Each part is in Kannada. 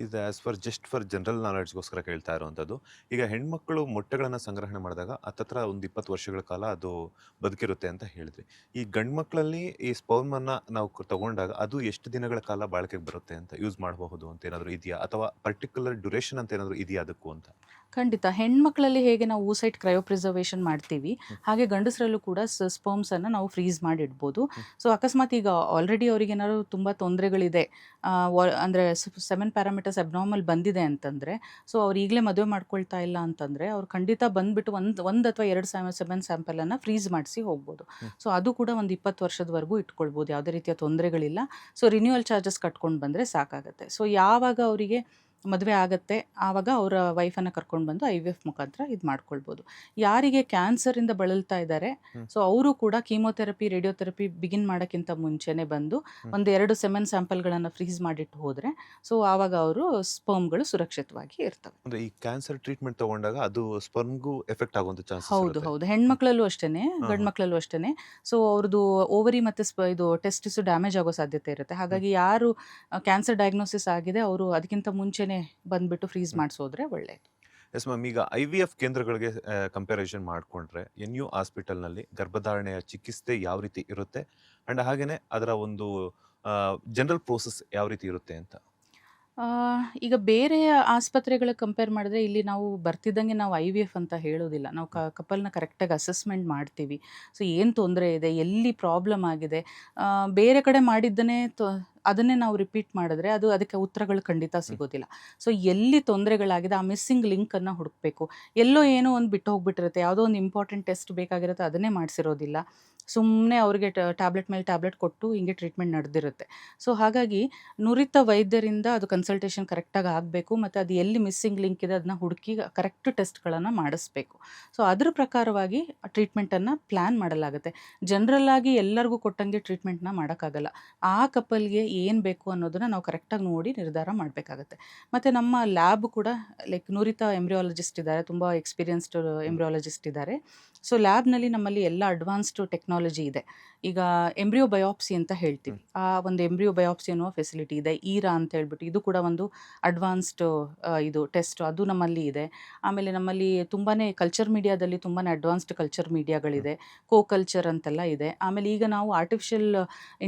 ಇದು ಆಸ್ ಫಾರ್ ಜನರಲ್ ನಾಲೆಡ್ಜ್ಗೋಸ್ಕರ ಕೇಳ್ತಾ ಇರುವಂಥದ್ದು. ಈಗ ಹೆಣ್ಮಕ್ಳು ಮೊಟ್ಟೆಗಳನ್ನು ಸಂಗ್ರಹಣೆ ಮಾಡಿದಾಗ ಹತ್ತತ್ರ ಒಂದು 20 ವರ್ಷಗಳ ಕಾಲ ಅದು ಬದುಕಿರುತ್ತೆ ಅಂತ ಹೇಳಿದ್ರಿ. ಈ ಗಂಡು ಮಕ್ಕಳಲ್ಲಿ ಈ ಸ್ಪರ್ಮನ್ನು ನಾವು ತಗೊಂಡಾಗ ಅದು ಎಷ್ಟು ದಿನಗಳ ಕಾಲ ಬಾಳಿಕೆಗೆ ಬರುತ್ತೆ ಅಂತ ಯೂಸ್ ಮಾಡಬಹುದು ಅಂತ ಏನಾದರೂ ಇದೆಯಾ? ಅಥವಾ ಪರ್ಟಿಕ್ಯುಲರ್ ಡ್ಯೂರೇಷನ್ ಅಂತ ಏನಾದರೂ ಇದೆಯಾ ಅದಕ್ಕೂ ಅಂತ? ಖಂಡಿತ. ಹೆಣ್ಮಕ್ಳಲ್ಲಿ ಹೇಗೆ ನಾವು oocyte ಕ್ರಯೋಪ್ರಿಸರ್ವೇಷನ್ ಮಾಡ್ತೀವಿ, ಹಾಗೆ ಗಂಡಸರಲ್ಲೂ ಕೂಡ ಸ್ಪರ್ಮ್ಸನ್ನು ನಾವು ಫ್ರೀಸ್ ಮಾಡಿ ಇಡ್ಬೋದು. ಸೊ ಅಕಸ್ಮಾತ್ ಈಗ ಆಲ್ರೆಡಿ ಅವ್ರಿಗೇನಾದ್ರು ತುಂಬ ತೊಂದರೆಗಳಿದೆ, ಅಂದರೆ ಸೆವೆನ್ ಪ್ಯಾರಾಮೀಟರ್ಸ್ ಅಬ್ನಾರ್ಮಲ್ ಬಂದಿದೆ ಅಂತಂದರೆ, ಸೊ ಅವ್ರು ಈಗಲೇ ಮದುವೆ ಮಾಡ್ಕೊಳ್ತಾ ಇಲ್ಲ ಅಂತಂದರೆ, ಅವ್ರು ಖಂಡಿತ ಬಂದುಬಿಟ್ಟು ಒಂದು ಅಥವಾ 2 ಸೆಮೆನ್ ಸ್ಯಾಂಪಲನ್ನು ಫ್ರೀಸ್ ಮಾಡಿಸಿ ಹೋಗ್ಬೋದು. ಸೊ ಅದು ಕೂಡ ಒಂದು 20 ವರ್ಷದವರೆಗೂ ಇಟ್ಕೊಳ್ಬೋದು, ಯಾವುದೇ ರೀತಿಯ ತೊಂದರೆಗಳಿಲ್ಲ. ಸೊ ರಿನ್ಯೂವಲ್ ಚಾರ್ಜಸ್ ಕಟ್ಕೊಂಡು ಬಂದರೆ ಸಾಕಾಗುತ್ತೆ. ಸೊ ಯಾವಾಗ ಅವರಿಗೆ ಮದುವೆ ಆಗುತ್ತೆ ಆವಾಗ ಅವರ ವೈಫನ್ನು ಕರ್ಕೊಂಡು ಬಂದು IVF ಮುಖಾಂತರ ಇದು ಮಾಡ್ಕೊಳ್ಬೋದು. ಯಾರಿಗೆ ಕ್ಯಾನ್ಸರಿಂದ ಬಳಲ್ತಾ ಇದ್ದಾರೆ, ಸೊ ಅವರು ಕೂಡ ಕೀಮೋಥೆರಪಿ, ರೇಡಿಯೋಥೆರಪಿ ಬಿಗಿನ್ ಮಾಡೋಕ್ಕಿಂತ ಮುಂಚೆನೇ ಬಂದು ಒಂದು 2 ಸೆಮೆನ್ ಸ್ಯಾಂಪಲ್ಗಳನ್ನು ಫ್ರೀಸ್ ಮಾಡಿಟ್ಟು ಹೋದರೆ, ಸೊ ಆವಾಗ ಅವರು ಸ್ಪರ್ಮ್ಗಳು ಸುರಕ್ಷಿತವಾಗಿ ಇರ್ತವೆ. ಅಂದ್ರೆ ಈ ಕ್ಯಾನ್ಸರ್ ಟ್ರೀಟ್ಮೆಂಟ್ ತಗೊಂಡಾಗ ಅದು ಸ್ಪರ್ಮ್ಗೂ ಎಫೆಕ್ಟ್ ಆಗುವಂತ ಚಾನ್ಸಸ್ ಹೌದು ಇರುತ್ತೆ. ಹೌದು, ಹೆಣ್ಮಕ್ಳಲ್ಲೂ ಅಷ್ಟೇನೆ, ಹಾ, ಗಂಡು ಹಾ. ಮಕ್ಕಳಲ್ಲೂ ಅಷ್ಟೇನೆ. ಸೊ ಅವ್ರದ್ದು ಓವರಿ ಮತ್ತು ಇದು ಟೆಸ್ಟಿಸು ಡ್ಯಾಮೇಜ್ ಆಗೋ ಸಾಧ್ಯತೆ ಇರುತ್ತೆ. ಹಾಗಾಗಿ ಯಾರು ಕ್ಯಾನ್ಸರ್ ಡಯಾಗ್ನೋಸಿಸ್ ಆಗಿದೆ ಅವರು ಅದಕ್ಕಿಂತ ಮುಂಚೆನೆ ಬಂದ್ಬಿಟ್ಟು ಫ್ರೀಸ್ ಮಾಡಿಸೋದ್ರೆ ಒಳ್ಳೆಯದು. ಎಸ್ ಮ್ಯಾಮ್, ಈಗ IVF ಕೇಂದ್ರಗಳಿಗೆ ಕಂಪ್ಯಾರಿಸನ್ ಮಾಡಿಕೊಂಡ್ರೆ NU ಹಾಸ್ಪಿಟಲ್ನಲ್ಲಿ ಗರ್ಭಧಾರಣೆಯ ಚಿಕಿತ್ಸೆ ಯಾವ ರೀತಿ ಇರುತ್ತೆ ಅಂಡ್ ಹಾಗೇನೆ ಅದರ ಒಂದು ಜನರಲ್ ಪ್ರೋಸೆಸ್ ಯಾವ ರೀತಿ ಇರುತ್ತೆ ಅಂತ? ಈಗ ಬೇರೆ ಆಸ್ಪತ್ರೆಗಳಿಗೆ ಕಂಪೇರ್ ಮಾಡಿದ್ರೆ ಇಲ್ಲಿ ನಾವು ಬರ್ತಿದ್ದಂಗೆ ನಾವು IVF ಅಂತ ಹೇಳೋದಿಲ್ಲ. ನಾವು ಕಪಲ್‌ನ ಕರೆಕ್ಟಾಗಿ ಅಸೆಸ್ಮೆಂಟ್ ಮಾಡ್ತೀವಿ. ಸೊ ಏನು ತೊಂದರೆ ಇದೆ, ಎಲ್ಲಿ ಪ್ರಾಬ್ಲಮ್ ಆಗಿದೆ, ಬೇರೆ ಕಡೆ ಮಾಡಿದ್ದನ್ನೇ ಅದನ್ನೇ ನಾವು ರಿಪೀಟ್ ಮಾಡಿದ್ರೆ ಅದಕ್ಕೆ ಉತ್ತರಗಳು ಖಂಡಿತ ಸಿಗೋದಿಲ್ಲ. ಸೊ ಎಲ್ಲಿ ತೊಂದರೆಗಳಾಗಿದೆ ಆ ಮಿಸ್ಸಿಂಗ್ ಲಿಂಕನ್ನು ಹುಡುಕಬೇಕು. ಎಲ್ಲೋ ಏನೋ ಒಂದು ಬಿಟ್ಟು ಹೋಗ್ಬಿಟ್ಟಿರುತ್ತೆ, ಯಾವುದೋ ಒಂದು ಇಂಪಾರ್ಟೆಂಟ್ ಟೆಸ್ಟ್ ಬೇಕಾಗಿರುತ್ತೆ, ಅದನ್ನೇ ಮಾಡಿಸಿರೋದಿಲ್ಲ. ಸುಮ್ಮನೆ ಅವ್ರಿಗೆ ಟ್ಯಾಬ್ಲೆಟ್ ಮೇಲೆ ಟ್ಯಾಬ್ಲೆಟ್ ಕೊಟ್ಟು ಹಿಂಗೆ ಟ್ರೀಟ್ಮೆಂಟ್ ನಡೆದಿರುತ್ತೆ. ಸೊ ಹಾಗಾಗಿ ನುರಿತ ವೈದ್ಯರಿಂದ ಅದು ಕನ್ಸಲ್ಟೇಷನ್ ಕರೆಕ್ಟಾಗಿ ಆಗಬೇಕು, ಮತ್ತು ಅದು ಎಲ್ಲಿ ಮಿಸ್ಸಿಂಗ್ ಲಿಂಕ್ ಇದೆ ಅದನ್ನ ಹುಡುಕಿ ಕರೆಕ್ಟ್ ಟೆಸ್ಟ್ಗಳನ್ನು ಮಾಡಿಸ್ಬೇಕು. ಸೊ ಅದ್ರ ಪ್ರಕಾರವಾಗಿ ಟ್ರೀಟ್ಮೆಂಟನ್ನು ಪ್ಲ್ಯಾನ್ ಮಾಡಲಾಗುತ್ತೆ. ಜನರಲ್ಲಾಗಿ ಎಲ್ಲರಿಗೂ ಕೊಟ್ಟಂಗೆ ಟ್ರೀಟ್ಮೆಂಟ್ನ ಮಾಡೋಕ್ಕಾಗಲ್ಲ. ಆ ಕಪಲ್ಗೆ ಏನು ಬೇಕು ಅನ್ನೋದನ್ನು ನಾವು ಕರೆಕ್ಟಾಗಿ ನೋಡಿ ನಿರ್ಧಾರ ಮಾಡಬೇಕಾಗತ್ತೆ. ಮತ್ತು ನಮ್ಮ ಲ್ಯಾಬ್ ಕೂಡ ನುರಿತ ಎಂಬ್ರಿಯಾಲಜಿಸ್ಟ್ ಇದ್ದಾರೆ, ತುಂಬ ಎಕ್ಸ್ಪೀರಿಯನ್ಸ್ಡ್ ಎಂಬ್ರಿಯಾಲಜಿಸ್ಟ್ ಇದ್ದಾರೆ. ಸೊ ಲ್ಯಾಬ್ನಲ್ಲಿ ನಮ್ಮಲ್ಲಿ ಎಲ್ಲ ಅಡ್ವಾನ್ಸ್ಡ್ ಟೆಕ್ನಾಲಜಿ ಇದೆ. ಈಗ ಎಂಬ್ರಿಯೋ ಬಯಾಪ್ಸಿ ಅಂತ ಹೇಳ್ತೀವಿ, ಆ ಒಂದು ಎಂಬ್ರಿಯೋ ಬಯಾಪ್ಸಿ ಅನ್ನೋ ಫೆಸಿಲಿಟಿ ಇದೆ. ಈರಾ ಅಂತ ಹೇಳ್ಬಿಟ್ಟು ಇದು ಕೂಡ ಒಂದು ಅಡ್ವಾನ್ಸ್ಡ್ ಇದು ಟೆಸ್ಟ್, ಅದು ನಮ್ಮಲ್ಲಿ ಇದೆ. ಆಮೇಲೆ ನಮ್ಮಲ್ಲಿ ತುಂಬಾ ಕಲ್ಚರ್ ಮೀಡಿಯಾದಲ್ಲಿ ತುಂಬಾ ಅಡ್ವಾನ್ಸ್ಡ್ ಕಲ್ಚರ್ ಮೀಡಿಯಾಗಳಿದೆ, ಕಲ್ಚರ್ ಅಂತೆಲ್ಲ ಇದೆ. ಆಮೇಲೆ ಈಗ ನಾವು ಆರ್ಟಿಫಿಷಿಯಲ್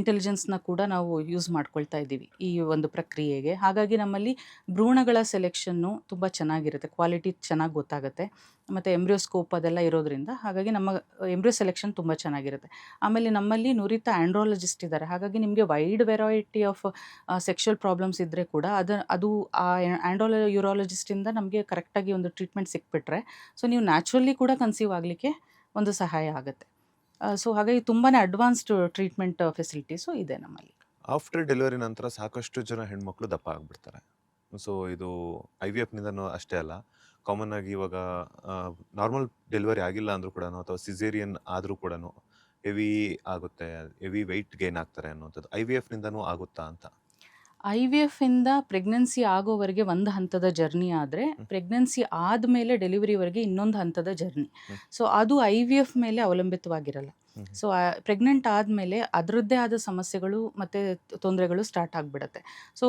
ಇಂಟೆಲಿಜೆನ್ಸ್ನ ಕೂಡ ನಾವು ಯೂಸ್ ಮಾಡ್ಕೊಳ್ತಾ ಇದ್ದೀವಿ ಈ ಒಂದು ಪ್ರಕ್ರಿಯೆಗೆ. ಹಾಗಾಗಿ ನಮ್ಮಲ್ಲಿ ಭ್ರೂಣಗಳ ಸೆಲೆಕ್ಷನ್ನು ತುಂಬ ಚೆನ್ನಾಗಿರುತ್ತೆ, ಕ್ವಾಲಿಟಿ ಚೆನ್ನಾಗಿ ಗೊತ್ತಾಗುತ್ತೆ. ಮತ್ತು ಎಂಬ್ರಿಯೋಸ್ಕೋಪ್ ಅದೆಲ್ಲ ಇರೋದ್ರಿಂದ ಹಾಗಾಗಿ ನಮ್ಮ ಎಂಬ್ರಿಯೋ ಸೆಲೆಕ್ಷನ್ ತುಂಬ ಚೆನ್ನಾಗಿರುತ್ತೆ. ಆಮೇಲೆ ನಮ್ಮಲ್ಲಿ ನುರಿತ ಆ್ಯಂಡ್ರಾಲಜಿಸ್ಟ್ ಇದ್ದಾರೆ. ಹಾಗಾಗಿ ನಿಮಗೆ wide variety of sexual problems ಇದ್ದರೆ ಕೂಡ ಅದು ಆ ಯೂರಾಲಜಿಸ್ಟಿಂದ ನಮಗೆ ಕರೆಕ್ಟಾಗಿ ಒಂದು ಟ್ರೀಟ್ಮೆಂಟ್ ಸಿಕ್ಬಿಟ್ರೆ, ಸೊ ನೀವು ನ್ಯಾಚುರಲಿ ಕೂಡ ಕನ್ಸೀವ್ ಆಗಲಿಕ್ಕೆ ಒಂದು ಸಹಾಯ ಆಗುತ್ತೆ. ಸೊ ಹಾಗಾಗಿ ತುಂಬಾ ಅಡ್ವಾನ್ಸ್ಡ್ ಟ್ರೀಟ್ಮೆಂಟ್ ಫೆಸಿಲಿಟೀಸು ಇದೆ ನಮ್ಮಲ್ಲಿ. ಆಫ್ಟರ್ ಡೆಲಿವರಿ ನಂತರ ಸಾಕಷ್ಟು ಜನ ಹೆಣ್ಮಕ್ಳು ದಪ್ಪ ಆಗ್ಬಿಡ್ತಾರೆ. ಸೊ ಇದು IVFನಿಂದನೂ ಅಷ್ಟೇ ಅಲ್ಲ, ಕಾಮನ್ ಆಗಿ ಇವಾಗ ನಾರ್ಮಲ್ ಡೆಲಿವರಿ ಆಗಿಲ್ಲ ಅಂದರೂ ಕೂಡ ಅಥವಾ ಸಿಸೇರಿಯನ್ ಆದರೂ ಕೂಡ ಹೆವಿ ಆಗುತ್ತೆ, ಹೆವಿ ವೆಯ್ಟ್ ಗೇನ್ ಆಗ್ತಾರೆ ಅನ್ನುವಂಥದ್ದು IVFನಿಂದನೂ ಆಗುತ್ತಾ ಅಂತ? IVF ಇಂದ ಪ್ರೆಗ್ನೆನ್ಸಿ ಆಗೋವರೆಗೆ ಒಂದು ಹಂತದ ಜರ್ನಿ ಆದರೆ, ಪ್ರೆಗ್ನೆನ್ಸಿ ಆದಮೇಲೆ ಡೆಲಿವರಿವರೆಗೆ ಇನ್ನೊಂದು ಹಂತದ ಜರ್ನಿ. ಸೊ ಅದು IVF ಮೇಲೆ ಅವಲಂಬಿತವಾಗಿರಲ್ಲ. ಸೊ ಪ್ರೆಗ್ನೆಂಟ್ ಆದಮೇಲೆ ಅದರದ್ದೇ ಆದ ಸಮಸ್ಯೆಗಳು ಮತ್ತು ತೊಂದರೆಗಳು ಸ್ಟಾರ್ಟ್ ಆಗಿಬಿಡುತ್ತೆ. ಸೊ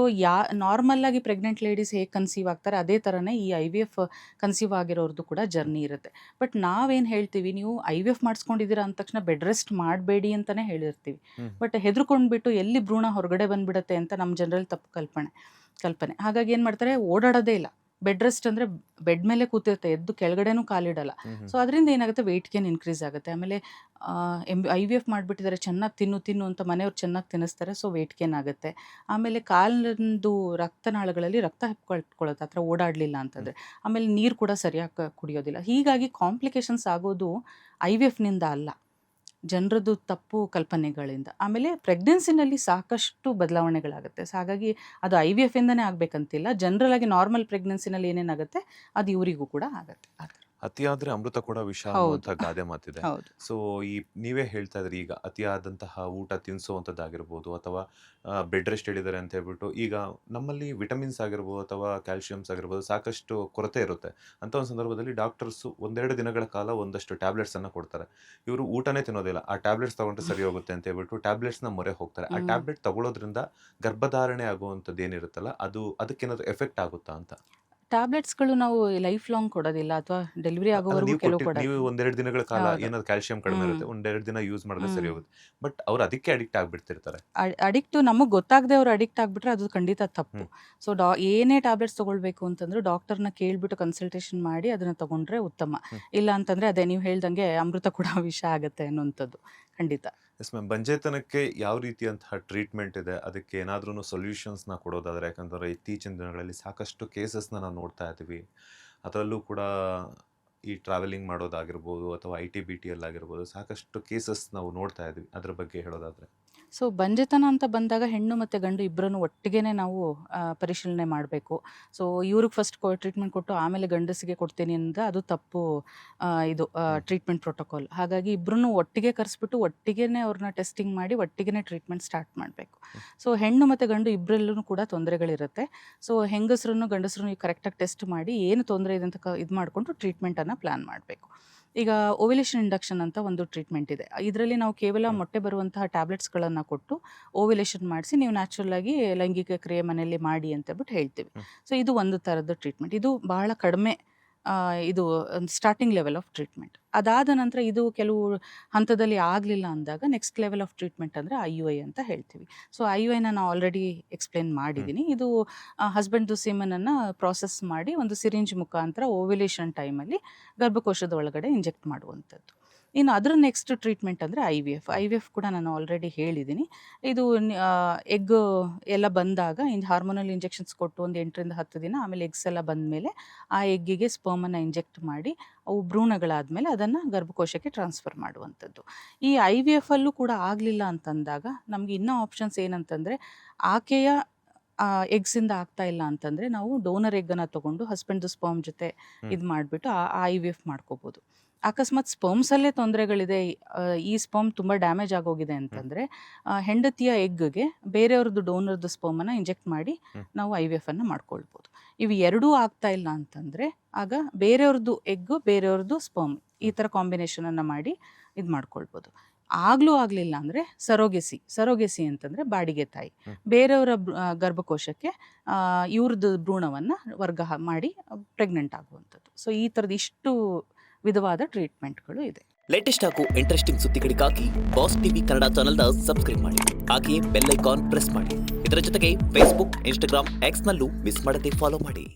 ನಾರ್ಮಲ್ಲಾಗಿ ಪ್ರೆಗ್ನೆಂಟ್ ಲೇಡೀಸ್ ಹೇಗೆ ಕನ್ಸೀವ್ ಆಗ್ತಾರೆ ಅದೇ ಥರನೇ ಈ IVF ಕನ್ಸೀವ್ ಆಗಿರೋರ್ದು ಕೂಡ ಜರ್ನಿ ಇರುತ್ತೆ. ಬಟ್ ನಾವೇನು ಹೇಳ್ತೀವಿ, ನೀವು IVF ಮಾಡಿಸ್ಕೊಂಡಿದ್ದೀರಾ ಅಂದ ತಕ್ಷಣ ಬೆಡ್ ರೆಸ್ಟ್ ಮಾಡಬೇಡಿ ಅಂತಲೇ ಹೇಳಿರ್ತೀವಿ. ಬಟ್ ಹೆದರ್ಕೊಂಡ್ಬಿಟ್ಟು ಎಲ್ಲಿ ಭ್ರೂಣ ಹೊರಗಡೆ ಬಂದುಬಿಡುತ್ತೆ ಅಂತ ನಮ್ಮ ಜನರಲ್ಲಿ ತಪ್ಪು ಕಲ್ಪನೆ. ಹಾಗಾಗಿ ಏನು ಮಾಡ್ತಾರೆ, ಓಡಾಡೋದೇ ಇಲ್ಲ. ಬೆಡ್ ರೆಸ್ಟ್ ಅಂದರೆ ಬೆಡ್ ಮೇಲೆ ಕೂತಿರುತ್ತೆ, ಎದ್ದು ಕೆಳಗಡೆನೂ ಕಾಲಿಡಲ್ಲ. ಸೊ ಅದರಿಂದ ಏನಾಗುತ್ತೆ, ವೆಯ್ಟ್ ಗೇನ್ ಇನ್ಕ್ರೀಸ್ ಆಗುತ್ತೆ. ಆಮೇಲೆ IVF ಮಾಡಿಬಿಟ್ಟಿದ್ದಾರೆ, ಚೆನ್ನಾಗಿ ತಿನ್ನು ಅಂತ ಮನೆಯವ್ರು ಚೆನ್ನಾಗಿ ತಿನ್ನಿಸ್ತಾರೆ, ಸೊ ವೆಯ್ಟ್ ಗೇನ್ ಆಗುತ್ತೆ. ಆಮೇಲೆ ಕಾಲಿಂದು ರಕ್ತನಾಳಗಳಲ್ಲಿ ರಕ್ತ ಹೆಪ್ಕೊಳ್ಕೊಳ್ಳುತ್ತೆ ಆ ಥರ ಓಡಾಡಲಿಲ್ಲ ಅಂತಂದರೆ. ಆಮೇಲೆ ನೀರು ಕೂಡ ಸರಿಯಾಗಿ ಕುಡಿಯೋದಿಲ್ಲ. ಹೀಗಾಗಿ ಕಾಂಪ್ಲಿಕೇಶನ್ಸ್ ಆಗೋದು IVFನಿಂದ ಅಲ್ಲ, ಜನರದ್ದು ತಪ್ಪು ಕಲ್ಪನೆಗಳಿಂದ. ಆಮೇಲೆ ಪ್ರೆಗ್ನೆನ್ಸಿನಲ್ಲಿ ಸಾಕಷ್ಟು ಬದಲಾವಣೆಗಳಾಗುತ್ತೆ. ಸೊ ಹಾಗಾಗಿ ಅದು IVFಯಿಂದನೇ ಆಗಬೇಕಂತಿಲ್ಲ, ಜನರಲಾಗಿ ನಾರ್ಮಲ್ ಪ್ರೆಗ್ನೆನ್ಸಿನಲ್ಲಿ ಏನೇನಾಗುತ್ತೆ ಅದು ಇವರಿಗೂ ಕೂಡ ಆಗುತ್ತೆ ಆ ಥರ. ಅತಿಯಾದ್ರೆ ಅಮೃತ ಕೂಡ ವಿಷ ಹೌದು ಅನ್ನುವಂಥ ಗಾದೆ ಮಾತಿದೆ. ಹೌದು ಸೊ ಈ ನೀವೇ ಹೇಳ್ತಾ ಇದ್ರಿ ಈಗ ಅತಿಯಾದಂತಹ ಊಟ ತಿನ್ನಿಸುವಂಥದ್ದಾಗಿರ್ಬೋದು ಅಥವಾ ಬೆಡ್ ರೆಸ್ಟ್ ಹೇಳಿದ್ದಾರೆ ಅಂತ ಹೇಳ್ಬಿಟ್ಟು ಈಗ ನಮ್ಮಲ್ಲಿ ವಿಟಮಿನ್ಸ್ ಆಗಿರ್ಬೋದು ಅಥವಾ ಕ್ಯಾಲ್ಶಿಯಮ್ಸ್ ಆಗಿರ್ಬೋದು ಸಾಕಷ್ಟು ಕೊರತೆ ಇರುತ್ತೆ. ಅಂತ ಒಂದು ಸಂದರ್ಭದಲ್ಲಿ ಡಾಕ್ಟರ್ಸು ಒಂದೆರಡು ದಿನಗಳ ಕಾಲ ಒಂದಷ್ಟು ಟ್ಯಾಬ್ಲೆಟ್ಸನ್ನು ಕೊಡ್ತಾರೆ. ಇವರು ಊಟನೇ ತಿನ್ನೋದಿಲ್ಲ, ಆ ಟ್ಯಾಬ್ಲೆಟ್ಸ್ ತಗೊಂಡ್ರೆ ಸರಿ ಹೋಗುತ್ತೆ ಅಂತ ಹೇಳ್ಬಿಟ್ಟು ಟ್ಯಾಬ್ಲೆಟ್ಸ್ನ ಮೊರೆ ಹೋಗ್ತಾರೆ. ಆ ಹ್ಮ್ ಟ್ಯಾಬ್ಲೆಟ್ ತಗೊಳ್ಳೋದ್ರಿಂದ ಗರ್ಭಧಾರಣೆ ಆಗುವಂಥದ್ದು ಏನಿರುತ್ತಲ್ಲ ಅದು ಅದಕ್ಕೇನಾದ್ರು ಎಫೆಕ್ಟ್ ಆಗುತ್ತಾ ಅಂತ? ಟ್ಯಾಬ್ಲೆಟ್ಸ್ಗಳು ನಾವು ಲೈಫ್ ಲಾಂಗ್ ಕೊಡೋದಿಲ್ಲ ಅಥವಾ ಡೆಲಿವರಿ ಅಲ್ಲ ಆಗೋವರೆಗೂ ನೀವು ಕೆಲವು ನೀವು ಕೊಡೋದು. ಒಂದೆರಡು ದಿನಗಳ ಕಾಲ ಹೌದು. ಏನಾದ್ರು ಕ್ಯಾಲ್ಸಿಯಂ ಕಡಿಮೆ ಹ್ಮ್ ಇರುತ್ತೆ, ಒಂದೆರಡು ದಿನ ಯೂಸ್ ಮಾಡಿದ್ರೆ ಸರಿ ಹ್ಮ್ ಹೋಗುತ್ತೆ. ಬಟ್ ಅವ್ರು ಅದಕ್ಕೆ ಅಡಿಕ್ಟ್ ಆಗ್ಬಿಡ್ತಿರ್ತಾರೆ. ಅಡಿಕ್ಟ್ ನಮಗೆ ಗೊತ್ತಾಗದೆ ಅವ್ರು ಅಡಿಕ್ಟ್ ಆಗ್ಬಿಟ್ರೆ ಅದು ಖಂಡಿತ ತಪ್ಪು. ಹ್ಮ್ ಸೊ ಏನೇ ಟ್ಯಾಬ್ಲೆಟ್ಸ್ ತಗೊಳ್ಬೇಕು ಅಂತಂದ್ರೆ ಡಾಕ್ಟರ್ನ ಕೇಳ್ಬಿಟ್ಟು ಕನ್ಸಲ್ಟೇಷನ್ ಮಾಡಿ ಅದನ್ನ ತಗೊಂಡ್ರೆ ಉತ್ತಮ. ಹ್ಮ್ ಇಲ್ಲ ಅಂತಂದ್ರೆ ಅದೇ ನೀವು ಹೇಳ್ದಂಗೆ ಅಮೃತ ಕೂಡ ವಿಷ ಆಗತ್ತೆ ಅನ್ನುವಂಥದ್ದು ಖಂಡಿತ. Yes ma'am. ಬಂಜೇತನಕ್ಕೆ ಯಾವ ರೀತಿಯಂತಹ ಟ್ರೀಟ್ಮೆಂಟ್ ಇದೆ, ಅದಕ್ಕೆ ಏನಾದ್ರೂ ಸೊಲ್ಯೂಷನ್ಸ್ನ ಕೊಡೋದಾದ್ರೆ, ಯಾಕಂದ್ರೆ ಇತ್ತೀಚಿನ ದಿನಗಳಲ್ಲಿ ಸಾಕಷ್ಟು ಕೇಸಸ್ನ ನಾವು ನೋಡ್ತಾ ಇದ್ದೀವಿ. ಅದರಲ್ಲೂ ಕೂಡ ಈ ಟ್ರಾವೆಲಿಂಗ್ ಮಾಡೋದಾಗಿರ್ಬೋದು ಅಥವಾ ಐ ಟಿ ಬಿ ಟಿಯಲ್ಲಾಗಿರ್ಬೋದು ಸಾಕಷ್ಟು ಕೇಸಸ್ ನಾವು ನೋಡ್ತಾ ಇದ್ವಿ. ಅದ್ರ ಬಗ್ಗೆ ಹೇಳೋದಾದ್ರೆ? ಸೊ ಬಂಜೆತನ ಅಂತ ಬಂದಾಗ ಹೆಣ್ಣು ಮತ್ತು ಗಂಡು ಇಬ್ಬರನ್ನು ಒಟ್ಟಿಗೆನೇ ನಾವು ಪರಿಶೀಲನೆ ಮಾಡಬೇಕು. ಸೊ ಇವ್ರಿಗೆ ಫಸ್ಟ್ ಟ್ರೀಟ್ಮೆಂಟ್ ಕೊಟ್ಟು ಆಮೇಲೆ ಗಂಡಸಿಗೆ ಕೊಡ್ತೀನಿ ಅಂದರೆ ಅದು ತಪ್ಪು. ಇದು ಹ್ಮ್ ಟ್ರೀಟ್ಮೆಂಟ್ ಪ್ರೋಟೋಕಾಲ್. ಹಾಗಾಗಿ ಇಬ್ಬರನ್ನು ಒಟ್ಟಿಗೆ ಕರೆಸ್ಬಿಟ್ಟು ಒಟ್ಟಿಗೆನೇ ಅವ್ರನ್ನ ಟೆಸ್ಟಿಂಗ್ ಮಾಡಿ ಒಟ್ಟಿಗೆನೇ ಟ್ರೀಟ್ಮೆಂಟ್ ಸ್ಟಾರ್ಟ್ ಮಾಡಬೇಕು. ಹ್ಮ್ ಸೊ ಹೆಣ್ಣು ಮತ್ತು ಗಂಡು ಇಬ್ಬರಲ್ಲೂ ಕೂಡ ತೊಂದರೆಗಳಿರುತ್ತೆ. ಸೊ ಹೆಂಗಸರನ್ನು ಗಂಡಸರನ್ನು ಕರೆಕ್ಟಾಗಿ ಟೆಸ್ಟ್ ಮಾಡಿ ಏನು ತೊಂದರೆ ಇದೆ ಅಂತ ಇದು ಮಾಡಿಕೊಂಡು ಟ್ರೀಟ್ಮೆಂಟನ್ನು ಪ್ಲ್ಯಾನ್ ಮಾಡಬೇಕು. ಈಗ ಓವ್ಯುಲೇಷನ್ ಇಂಡಕ್ಷನ್ ಅಂತ ಒಂದು ಟ್ರೀಟ್ಮೆಂಟ್ ಇದೆ. ಇದರಲ್ಲಿ ನಾವು ಕೇವಲ ಹ್ಮ್ ಮೊಟ್ಟೆ ಬರುವಂತಹ ಟ್ಯಾಬ್ಲೆಟ್ಸ್ಗಳನ್ನು ಕೊಟ್ಟು ಓವ್ಯುಲೇಷನ್ ಮಾಡಿಸಿ ನೀವು ನ್ಯಾಚುರಲ್ ಆಗಿ ಲೈಂಗಿಕ ಕ್ರಿಯೆ ಮನೆಯಲ್ಲಿ ಮಾಡಿ ಅಂತ ಹೇಳ್ಬಿಟ್ಟು ಹೇಳ್ತೀವಿ. ಹ್ಮ್ ಸೊ ಇದು ಒಂದು ಥರದ ಟ್ರೀಟ್ಮೆಂಟ್. ಇದು ಬಹಳ ಕಡಿಮೆ ಇದು ಸ್ಟಾರ್ಟಿಂಗ್ ಲೆವೆಲ್ ಆಫ್ ಟ್ರೀಟ್ಮೆಂಟ್. ಅದಾದ ನಂತರ ಇದು ಕೆಲವು ಹಂತದಲ್ಲಿ ಆಗಲಿಲ್ಲ ಅಂದಾಗ ನೆಕ್ಸ್ಟ್ ಲೆವೆಲ್ ಆಫ್ ಟ್ರೀಟ್ಮೆಂಟ್ ಅಂದರೆ ಐ ಯು ಐ ಅಂತ ಹೇಳ್ತೀವಿ. ಸೊ ಐ ಯು ಐನ ನಾನು ಆಲ್ರೆಡಿ ಎಕ್ಸ್ಪ್ಲೇನ್ ಹ್ಮ್ ಮಾಡಿದ್ದೀನಿ. ಇದು ಹಸ್ಬೆಂಡ್ದು ಸೀಮನನ್ನು ಪ್ರಾಸೆಸ್ ಮಾಡಿ ಒಂದು ಸಿರಿಂಜ್ ಮುಖಾಂತರ ಓವ್ಯುಲೇಷನ್ ಟೈಮಲ್ಲಿ ಗರ್ಭಕೋಶದ ಒಳಗಡೆ ಇಂಜೆಕ್ಟ್ ಮಾಡುವಂಥದ್ದು. ಇನ್ನು ಅದರ ನೆಕ್ಸ್ಟ್ ಟ್ರೀಟ್ಮೆಂಟ್ ಅಂದರೆ ಐ ವಿ ಎಫ್ ಕೂಡ ನಾನು ಆಲ್ರೆಡಿ ಹೇಳಿದ್ದೀನಿ. ಇದು ಎಗ್ ಎಲ್ಲ ಬಂದಾಗ ಹಾರ್ಮೋನಲ್ ಇಂಜೆಕ್ಷನ್ಸ್ ಕೊಟ್ಟು ಒಂದು 8ರಿಂದ 10 ದಿನ ಆಮೇಲೆ ಎಗ್ಸ್ ಎಲ್ಲ ಬಂದಮೇಲೆ ಆ ಎಗ್ಗಿಗೆ ಸ್ಪರ್ಮನ್ನು ಇಂಜೆಕ್ಟ್ ಮಾಡಿ ಅವು ಭ್ರೂಣಗಳಾದಮೇಲೆ ಅದನ್ನು ಗರ್ಭಕೋಶಕ್ಕೆ ಟ್ರಾನ್ಸ್ಫರ್ ಮಾಡುವಂಥದ್ದು. ಈ ಐ ವಿ ಎಫಲ್ಲೂ ಕೂಡ ಆಗಲಿಲ್ಲ ಅಂತಂದಾಗ ನಮಗೆ ಇನ್ನೂ ಆಪ್ಷನ್ಸ್ ಏನಂತಂದರೆ ಆಕೆಯ ಎಗ್ಸಿಂದ ಆಗ್ತಾ ಇಲ್ಲ ಅಂತಂದರೆ ನಾವು ಡೋನರ್ ಎಗ್ಗನ್ನು ತೊಗೊಂಡು ಹಸ್ಬೆಂಡ್ದು ಸ್ಪರ್ಮ್ ಜೊತೆ ಹ್ಮ್ ಇದು ಮಾಡಿಬಿಟ್ಟು ಐ ವಿ ಎಫ್ ಮಾಡ್ಕೋಬೋದು. ಅಕಸ್ಮಾತ್ ಸ್ಪರ್ಮ್ಸಲ್ಲೇ ತೊಂದರೆಗಳಿದೆ, ಈ ಸ್ಪರ್ಮ್ ತುಂಬ ಡ್ಯಾಮೇಜ್ ಆಗೋಗಿದೆ ಹ್ಮ್ ಅಂತಂದರೆ ಹೆಂಡತಿಯ ಎಗ್ಗೆ ಬೇರೆಯವ್ರದ್ದು ಡೋನರ್ದು ಸ್ಪರ್ಮನ್ನು ಇಂಜೆಕ್ಟ್ ಮಾಡಿ ಹ್ಮ್ ನಾವು ಐ ವಿ ಎಫನ್ನು ಮಾಡ್ಕೊಳ್ಬೋದು. ಇವು ಎರಡೂ ಆಗ್ತಾ ಇಲ್ಲ ಅಂತಂದರೆ ಆಗ ಬೇರೆಯವ್ರದ್ದು ಎಗ್ಗು ಬೇರೆಯವ್ರದ್ದು ಸ್ಪರ್ಮ್ ಈ ಥರ ಕಾಂಬಿನೇಷನನ್ನು ಮಾಡಿ ಇದು ಮಾಡ್ಕೊಳ್ಬೋದು. ಆಗಲೂ ಆಗಲಿಲ್ಲ ಅಂದರೆ ಸರೋಗೆಸಿ ಅಂತಂದರೆ ಬಾಡಿಗೆ ತಾಯಿ ಹ್ಮ್ ಬೇರೆಯವರ ಗರ್ಭಕೋಶಕ್ಕೆ ಇವ್ರದ್ದು ಭ್ರೂಣವನ್ನು ವರ್ಗ ಮಾಡಿ ಪ್ರೆಗ್ನೆಂಟ್ ಆಗುವಂಥದ್ದು. ಸೊ ಈ ಥರದ್ದು ಇಷ್ಟು ವಿಧವಾದ ಟ್ರೀಟ್ಮೆಂಟ್ಗಳು ಇದೆ. ಲೇಟೆಸ್ಟ್ ಹಾಗೂ ಇಂಟ್ರೆಸ್ಟಿಂಗ್ ಸುದ್ದಿಗಳಿಗಾಗಿ ಬಾಸ್ ಟಿವಿ ಕನ್ನಡ ಚಾನೆಲ್ನ ಸಬ್ಸ್ಕ್ರೈಬ್ ಮಾಡಿ. ಹಾಗೆಯೇ ಬೆಲ್ ಐಕಾನ್ ಪ್ರೆಸ್ ಮಾಡಿ. ಇದರ ಜೊತೆಗೆ ಫೇಸ್ಬುಕ್, ಇನ್ಸ್ಟಾಗ್ರಾಮ್, ಎಕ್ಸ್ನಲ್ಲೂ ಮಿಸ್ ಮಾಡದೆ ಫಾಲೋ ಮಾಡಿ.